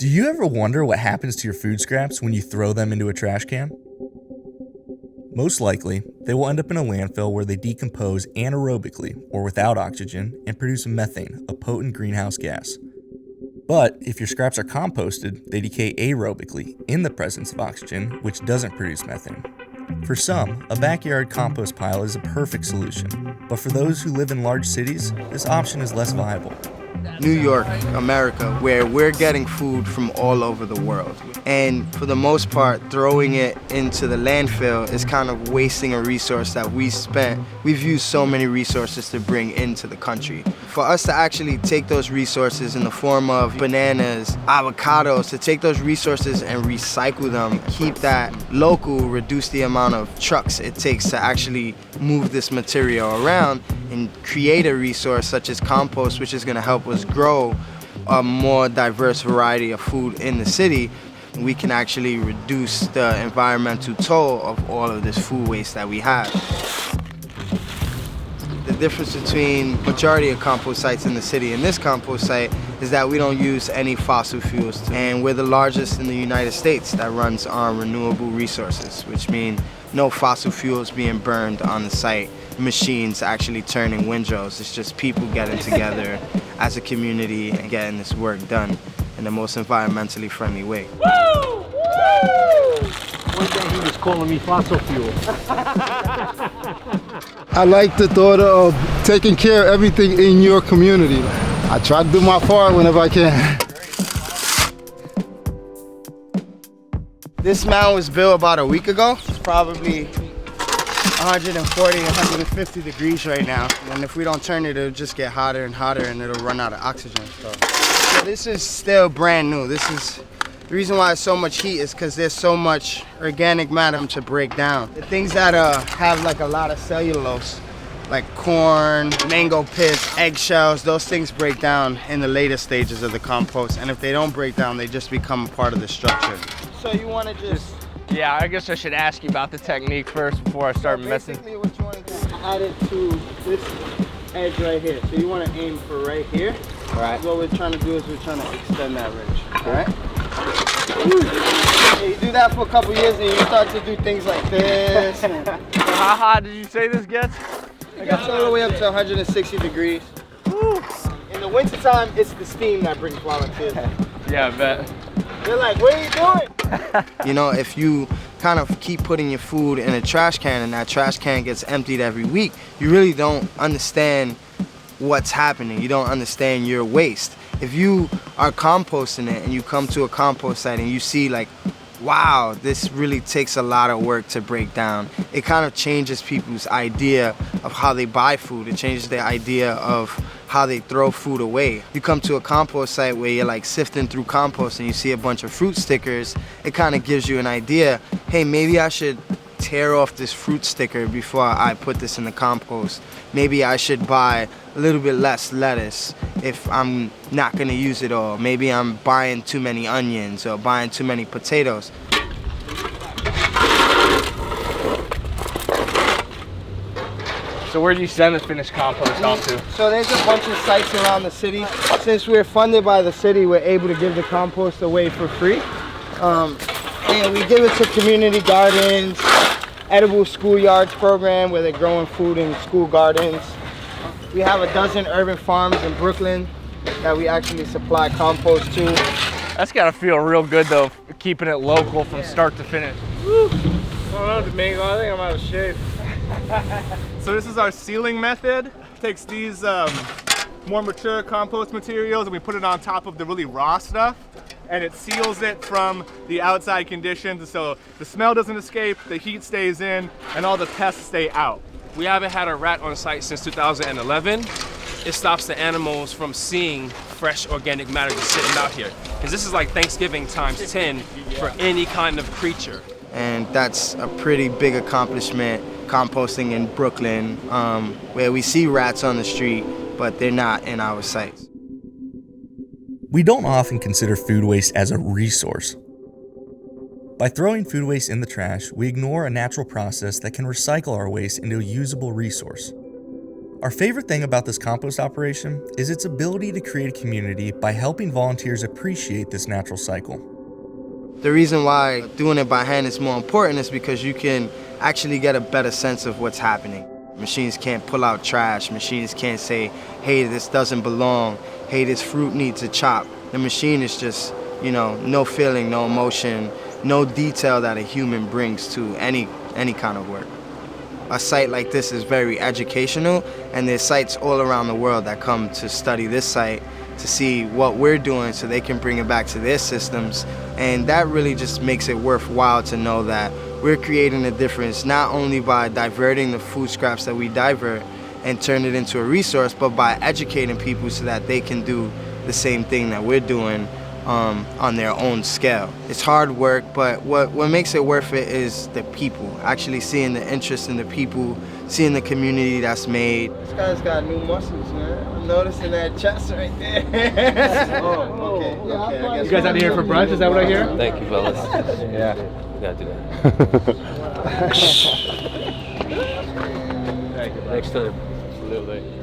Do you ever wonder what happens to your food scraps when you throw them into a trash can? Most likely, they will end up in a landfill where they decompose anaerobically or without oxygen and produce methane, a potent greenhouse gas. But if your scraps are composted, they decay aerobically in the presence of oxygen, which doesn't produce methane. For some, a backyard compost pile is a perfect solution, but for those who live in large cities, this option is less viable. New York, America, where we're getting food from all over the world. And for the most part, throwing it into the landfill is kind of wasting a resource that we've used so many resources to bring into the country. For us to actually take those resources in the form of bananas, avocados, to take those resources and recycle them, keep that local, reduce the amount of trucks it takes to actually move this material around, and create a resource such as compost, which is going to help us grow a more diverse variety of food in the city, we can actually reduce the environmental toll of all of this food waste that we have. The difference between majority of compost sites in the city and this compost site is that we don't use any fossil fuels, and we're the largest in the United States that runs on renewable resources, which means no fossil fuels being burned on the site, machines actually turning windrows. It's just people getting together as a community and getting this work done in the most environmentally friendly way. Woo! Woo! One day he was calling me fossil fuel. I like the thought of taking care of everything in your community. I try to do my part whenever I can. This mound was built about a week ago. It's probably 140, 150 degrees right now. And if we don't turn it, it'll just get hotter and hotter and it'll run out of oxygen. So this is still brand new. The reason why it's so much heat is because there's so much organic matter to break down. The things that have like a lot of cellulose, like corn, mango pits, eggshells, those things break down in the later stages of the compost. And if they don't break down, they just become a part of the structure. So you want to just... Yeah, I guess I should ask you about the technique first before I start messing. Basically what you want to do, add it to this edge right here. So you want to aim for right here. All right. What we're trying to do is we're trying to extend that ridge. All right? And you do that for a couple years and you start to do things like this. And How hot did you say this gets? it gets all the way up to 160 degrees. Woo. In the wintertime, it's the steam that brings volunteers. Yeah, I bet. They're like, what are you doing? You know, if you kind of keep putting your food in a trash can and that trash can gets emptied every week, you really don't understand what's happening. You don't understand your waste. If you are composting it and you come to a compost site and you see like, wow, this really takes a lot of work to break down, it kind of changes people's idea of how they buy food. It changes their idea of how they throw food away. You come to a compost site where you're like sifting through compost and you see a bunch of fruit stickers, it kind of gives you an idea, hey, maybe I should tear off this fruit sticker before I put this in the compost. Maybe I should buy a little bit less lettuce if I'm not gonna use it all. Maybe I'm buying too many onions or buying too many potatoes. So where do you send the finished compost off to? So there's a bunch of sites around the city. Since we're funded by the city, we're able to give the compost away for free. And we give it to community gardens, edible schoolyards program where they're growing food in school gardens. We have a dozen urban farms in Brooklyn that we actually supply compost to. That's gotta feel real good though, keeping it local from start to finish. Woo. I don't know, Domingo, I think I'm out of shape. So this is our sealing method. Takes these more mature compost materials and we put it on top of the really raw stuff, and it seals it from the outside conditions, so the smell doesn't escape, the heat stays in, and all the pests stay out. We haven't had a rat on site since 2011. It stops the animals from seeing fresh organic matter just sitting out here. Because this is like Thanksgiving times 10 for any kind of creature. And that's a pretty big accomplishment, composting in Brooklyn, where we see rats on the street, but they're not in our sites. We don't often consider food waste as a resource. By throwing food waste in the trash, we ignore a natural process that can recycle our waste into a usable resource. Our favorite thing about this compost operation is its ability to create a community by helping volunteers appreciate this natural cycle. The reason why doing it by hand is more important is because you can actually get a better sense of what's happening. Machines can't pull out trash. Machines can't say, hey, this doesn't belong. Hey, this fruit needs a chop. The machine is just, no feeling, no emotion, no detail that a human brings to any kind of work. A site like this is very educational, and there's sites all around the world that come to study this site to see what we're doing so they can bring it back to their systems. And that really just makes it worthwhile to know that we're creating a difference not only by diverting the food scraps that we divert and turn it into a resource, but by educating people so that they can do the same thing that we're doing on their own scale. It's hard work, but what makes it worth it is the people, actually seeing the interest in the people, seeing the community that's made. This guy's got new muscles, man. I'm noticing that chest right there. Okay. I guess You guys out here for brunch? Is that what I hear? Thank you, fellas. Yeah. We gotta do that. Thank you, bro. Next time. Absolutely.